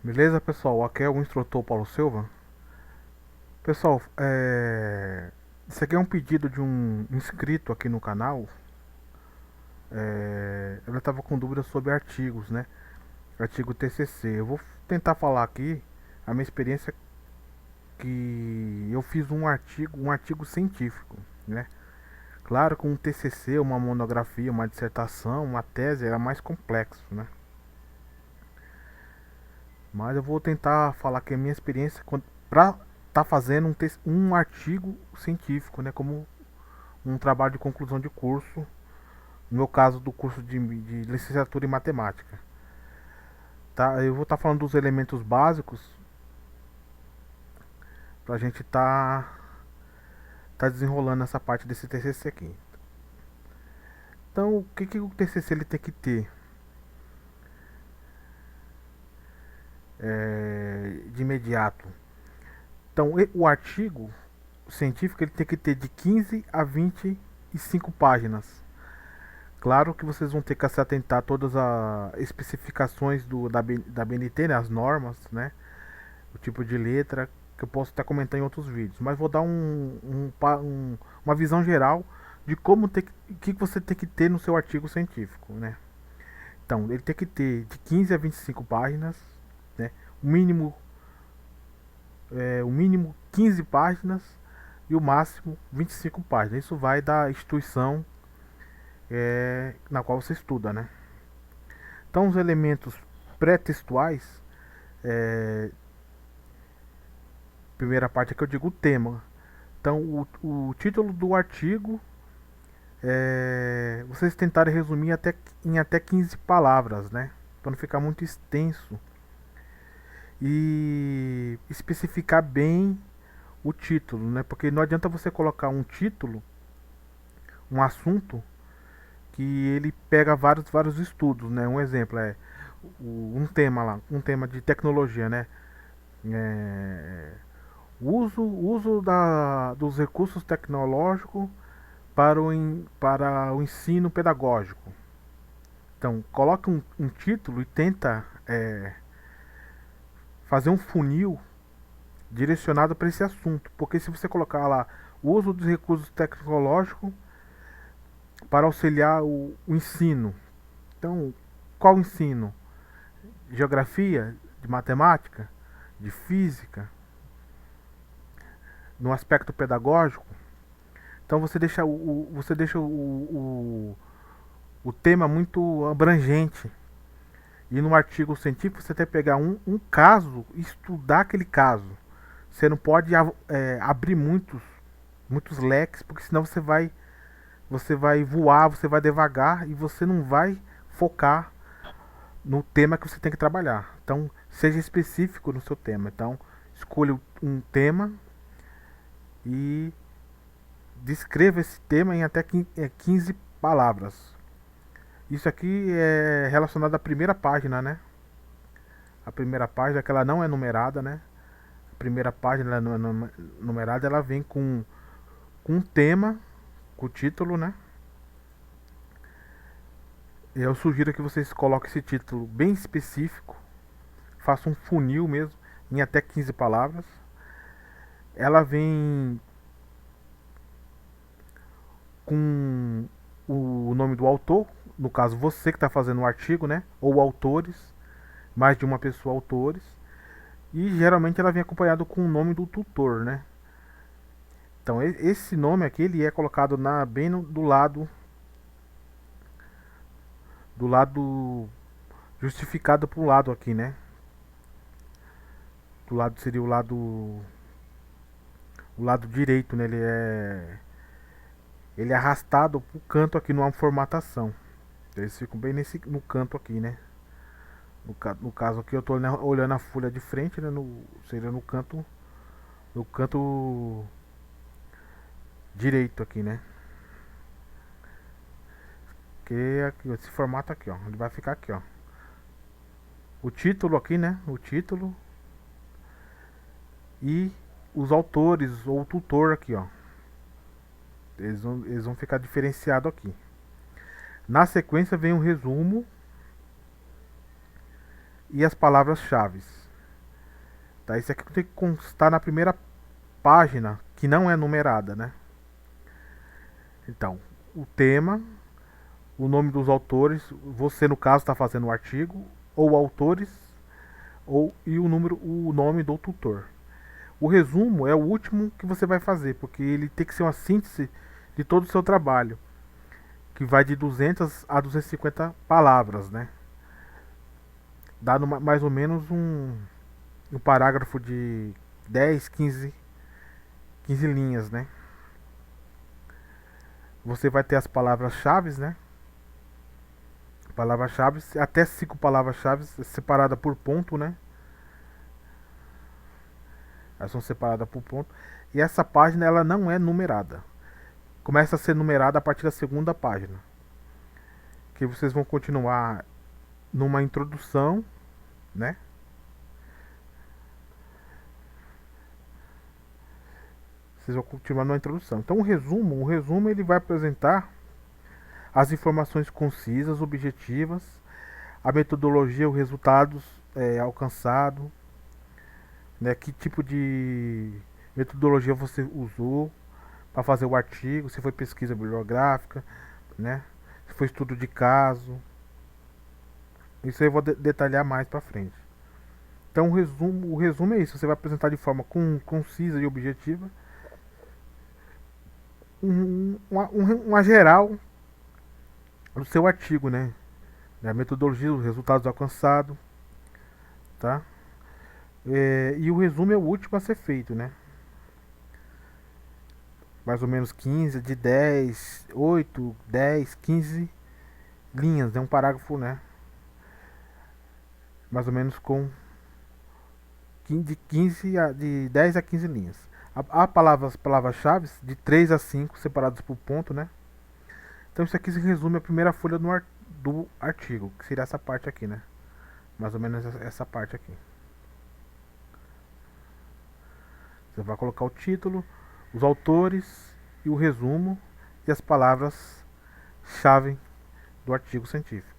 Beleza, pessoal? Aqui é o instrutor Paulo Silva. Pessoal, isso aqui é um pedido de um inscrito aqui no canal. Ele estava com dúvidas sobre artigos, né? Artigo TCC. Eu vou tentar falar aqui a minha experiência que eu fiz um artigo científico, né? Claro, com um TCC, uma monografia, uma dissertação, uma tese era mais complexo, né? Mas eu vou tentar falar que a minha experiência para estar fazendo um artigo científico, né? Como um trabalho de conclusão de curso, no meu caso do curso de licenciatura em matemática. Tá? Eu vou estar falando dos elementos básicos para a gente tá desenrolando essa parte desse TCC aqui. Então, o que o TCC ele tem que ter de imediato? Então, o artigo científico ele tem que ter de 15 a 25 páginas. Claro que vocês vão ter que se atentar a todas as especificações da BNT, né, as normas, né, o tipo de letra, que eu posso até comentar em outros vídeos. Mas vou dar uma visão geral de que você tem que ter no seu artigo científico, né? Então, ele tem que ter de 15 a 25 páginas, né? O mínimo, o mínimo 15 páginas e o máximo 25 páginas. Isso vai da instituição na qual você estuda, né? Então, os elementos pré-textuais, primeira parte é que eu digo o tema. Então, o título do artigo, vocês tentarem resumir em até 15 palavras, né? Para não ficar muito extenso. E especificar bem o título, né? Porque não adianta você colocar um título, um assunto, que ele pega vários estudos, né? Um exemplo é um tema lá, um tema de tecnologia, né? É, dos recursos tecnológicos para o ensino pedagógico. Então, coloca um título e tenta fazer um funil direcionado para esse assunto. Porque se você colocar lá o uso dos recursos tecnológicos para auxiliar o ensino. Então, qual ensino? Geografia, de matemática, de física, no aspecto pedagógico. Então você deixa o tema muito abrangente. E no artigo científico você tem que pegar um caso e estudar aquele caso. Você não pode abrir muitos leques, porque senão você vai voar, você vai devagar e você não vai focar no tema que você tem que trabalhar. Então, seja específico no seu tema. Então, escolha um tema e descreva esse tema em até 15 palavras. Isso aqui é relacionado à primeira página, né? A primeira página, que ela não é numerada, né? A primeira página ela não é numerada, ela vem com um tema, com o título, né? Eu sugiro que vocês coloquem esse título bem específico, façam um funil mesmo, em até 15 palavras. Ela vem com o nome do autor, no caso você que está fazendo o artigo, né? Ou autores, mais de uma pessoa autores. E geralmente ela vem acompanhado com o nome do tutor, né? Então esse nome aqui ele é colocado bem do lado justificado para o lado aqui, né? Do lado seria o lado direito, né? Ele é arrastado pro canto aqui numa formatação. Eles ficam bem no canto aqui, né? No caso aqui eu estou olhando a folha de frente, né? Seria no canto direito aqui, né? Que aqui, esse formato aqui, ó. Ele vai ficar aqui, ó. O título aqui, né? O título e os autores ou o tutor aqui, ó. Eles vão ficar diferenciados aqui. Na sequência vem um resumo e as palavras-chave. Tá? Isso aqui tem que constar na primeira página, que não é numerada, né? Então, o tema, o nome dos autores, você no caso está fazendo o artigo, ou autores, e o nome do tutor. O resumo é o último que você vai fazer, porque ele tem que ser uma síntese de todo o seu trabalho, que vai de 200 a 250 palavras, né? Dá mais ou menos um parágrafo de 10, 15 linhas, né? Você vai ter as palavras-chave, né? Palavras-chave, até 5 palavras-chave separadas por ponto, né? Elas são separadas por ponto. E essa página ela não é numerada. Começa a ser numerada a partir da segunda página. Que vocês vão continuar numa introdução, né? Vocês vão continuar numa introdução. Então o resumo ele vai apresentar as informações concisas, objetivas, a metodologia, os resultados alcançados, né? Que tipo de metodologia você usou para fazer o artigo, se foi pesquisa bibliográfica, né? Se foi estudo de caso. Isso eu vou detalhar mais para frente. Então o resumo é isso. Você vai apresentar de forma concisa e objetiva uma geral do seu artigo, né? A metodologia, os resultados alcançados, tá? E o resumo é o último a ser feito, né? Mais ou menos 15, de 10, 8, 10, 15 linhas, né? Um parágrafo, né? Mais ou menos com de 10 a 15 linhas. Há palavras-chave de 3 a 5 separadas por ponto, né? Então isso aqui se resume a primeira folha do artigo, que seria essa parte aqui, né? Mais ou menos essa parte aqui. Você vai colocar o título, os autores e o resumo e as palavras-chave do artigo científico.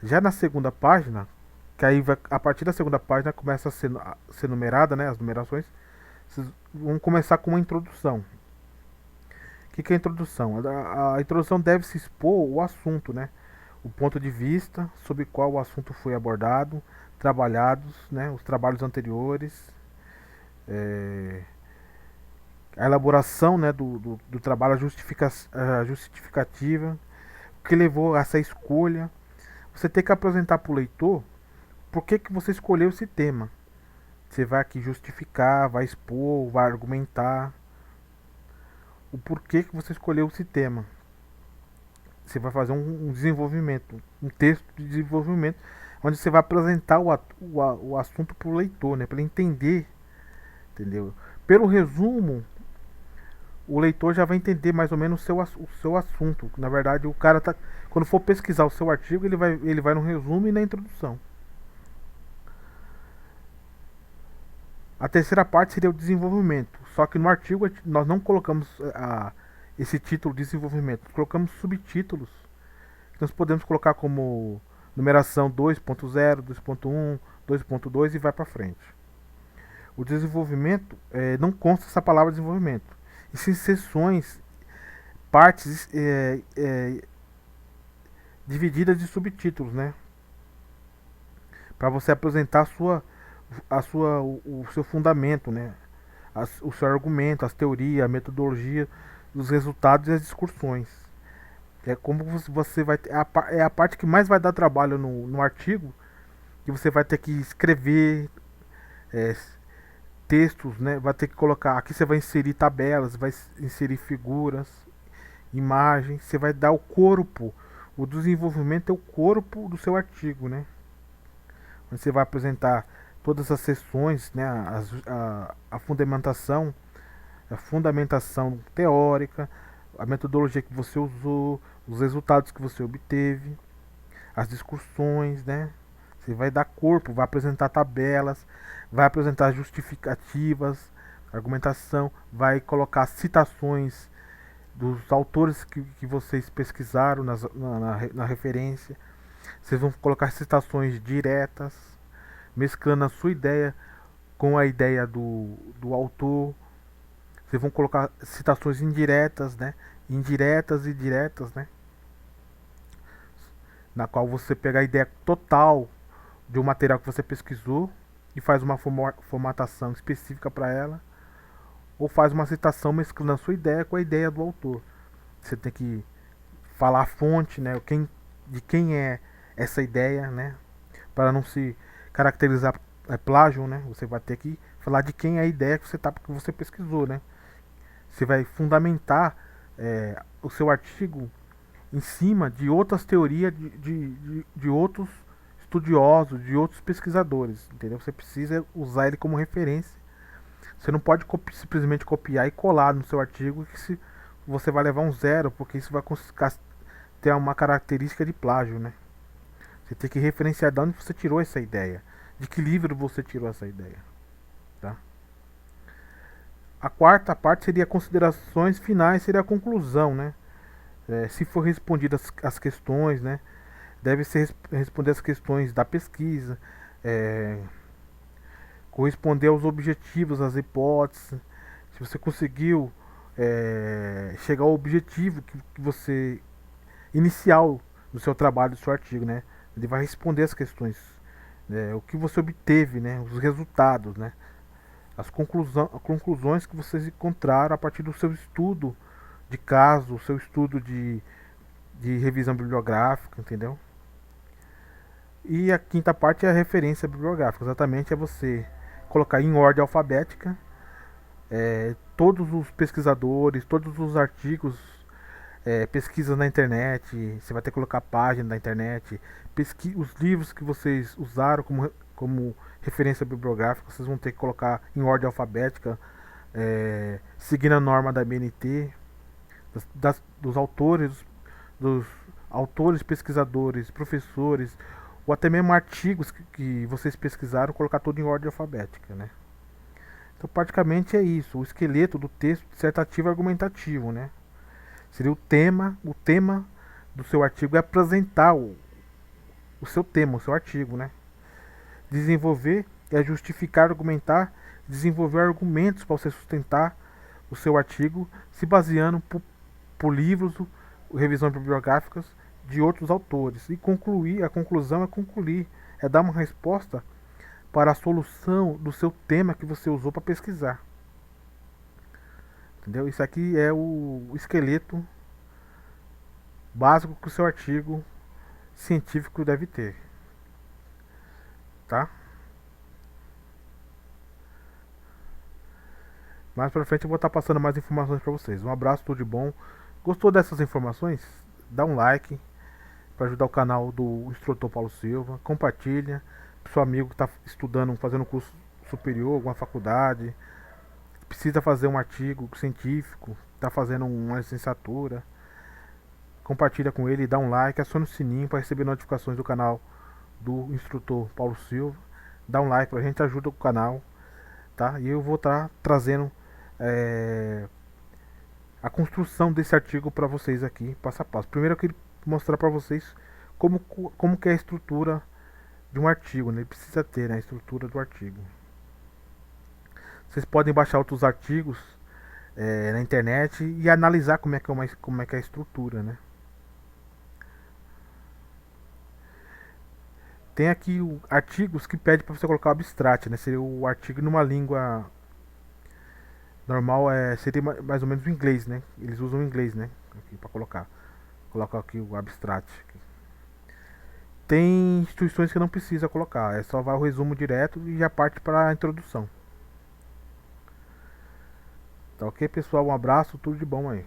Já na segunda página, que aí a partir da segunda página começa a ser numerada, né? As numerações. Vocês vão começar com uma introdução. O que é a introdução? A introdução deve se expor o assunto, né? O ponto de vista sobre qual o assunto foi abordado, trabalhados, né? Os trabalhos anteriores, a elaboração, né, do trabalho, a justificativa, o que levou a essa escolha. Você tem que apresentar para o leitor por que você escolheu esse tema. Você vai aqui justificar, vai expor, vai argumentar o porquê que você escolheu esse tema. Você vai fazer um desenvolvimento, um texto de desenvolvimento, onde você vai apresentar o assunto para o leitor, né, para ele entender, entendeu? Pelo resumo, o leitor já vai entender mais ou menos o seu assunto. Na verdade, o cara tá, quando for pesquisar o seu artigo, ele vai no resumo e na introdução. A terceira parte seria o desenvolvimento. Só que no artigo nós não colocamos esse título de desenvolvimento. Nós colocamos subtítulos. Nós podemos colocar como numeração 2.0, 2.1, 2.2 e vai para frente. O desenvolvimento, não consta essa palavra desenvolvimento. E sim seções, partes divididas de subtítulos, né? Para você apresentar o seu fundamento, né? O seu argumento, as teorias, a metodologia, os resultados e as discussões. É como você vai ter, é a parte que mais vai dar trabalho no artigo, que você vai ter que escrever textos, né? Vai ter que colocar, aqui você vai inserir tabelas, vai inserir figuras, imagens, você vai dar o corpo. O desenvolvimento é o corpo do seu artigo, né? Você vai apresentar todas as seções, né? A fundamentação teórica, a metodologia que você usou, os resultados que você obteve, as discussões, né? Você vai dar corpo, vai apresentar tabelas, vai apresentar justificativas, argumentação, vai colocar citações dos autores que vocês pesquisaram na referência. Vocês vão colocar citações diretas, mesclando a sua ideia com a ideia do autor. Vocês vão colocar citações indiretas, né? Indiretas e diretas, né? Na qual você pega a ideia total de um material que você pesquisou e faz uma formatação específica para ela, ou faz uma citação mesclando a sua ideia com a ideia do autor. Você tem que falar a fonte, né? De quem é essa ideia, né? Para não se caracterizar plágio, né? Você vai ter que falar de quem é a ideia que você pesquisou, né? Você vai fundamentar o seu artigo em cima de outras teorias de outros estudiosos, de outros pesquisadores, entendeu? Você precisa usar ele como referência. Você não pode simplesmente copiar e colar no seu artigo que você vai levar um zero, porque isso vai ter uma característica de plágio, né? Você tem que referenciar de onde você tirou essa ideia, de que livro você tirou essa ideia, tá? A quarta parte seria considerações finais, seria a conclusão, né? Se for respondidas as questões, né? Deve ser responder as questões da pesquisa, é, corresponder aos objetivos, às hipóteses. Se você conseguiu chegar ao objetivo que você inicial do seu trabalho, do seu artigo, né? Ele vai responder as questões, o que você obteve, né? Os resultados, né? As conclusões que vocês encontraram a partir do seu estudo de caso, o seu estudo de revisão bibliográfica, entendeu? E a quinta parte é a referência bibliográfica, exatamente é você colocar em ordem alfabética todos os pesquisadores, todos os artigos, pesquisas na internet, você vai ter que colocar a página da internet, os livros que vocês usaram como referência bibliográfica, vocês vão ter que colocar em ordem alfabética, seguindo a norma da BNT, dos autores, pesquisadores, professores, ou até mesmo artigos que vocês pesquisaram, colocar tudo em ordem alfabética, né? Então, praticamente é isso, o esqueleto do texto dissertativo e argumentativo, né? Seria o tema do seu artigo é apresentar o seu tema, o seu artigo, né? Desenvolver é justificar, argumentar, desenvolver argumentos para você sustentar o seu artigo, se baseando por livros, revisões bibliográficas de outros autores. E a conclusão é concluir, é dar uma resposta para a solução do seu tema que você usou para pesquisar. Entendeu? Isso aqui é o esqueleto básico que o seu artigo científico deve ter, tá? Mais pra frente eu vou estar passando mais informações para vocês. Um abraço, tudo de bom. Gostou dessas informações? Dá um like para ajudar o canal do instrutor Paulo Silva. Compartilha pro seu amigo que está estudando, fazendo curso superior, alguma faculdade, precisa fazer um artigo científico, está fazendo uma licenciatura. Compartilha com ele, dá um like, aciona o sininho para receber notificações do canal do instrutor Paulo Silva. Dá um like pra gente, ajuda o canal, tá? E eu vou estar trazendo a construção desse artigo para vocês aqui, passo a passo. Primeiro eu queria mostrar para vocês como que é a estrutura de um artigo, né? Ele precisa ter, né, a estrutura do artigo. Vocês podem baixar outros artigos na internet e analisar como é que é a estrutura, né? Tem aqui artigos que pede para você colocar o abstract, né? Seria o artigo numa língua normal, seria mais ou menos o inglês, né? Eles usam o inglês, né? Aqui para colocar aqui o abstract. Tem instituições que não precisa colocar, é só vai o resumo direto e já parte para a introdução. Tá ok, pessoal? Um abraço, tudo de bom aí.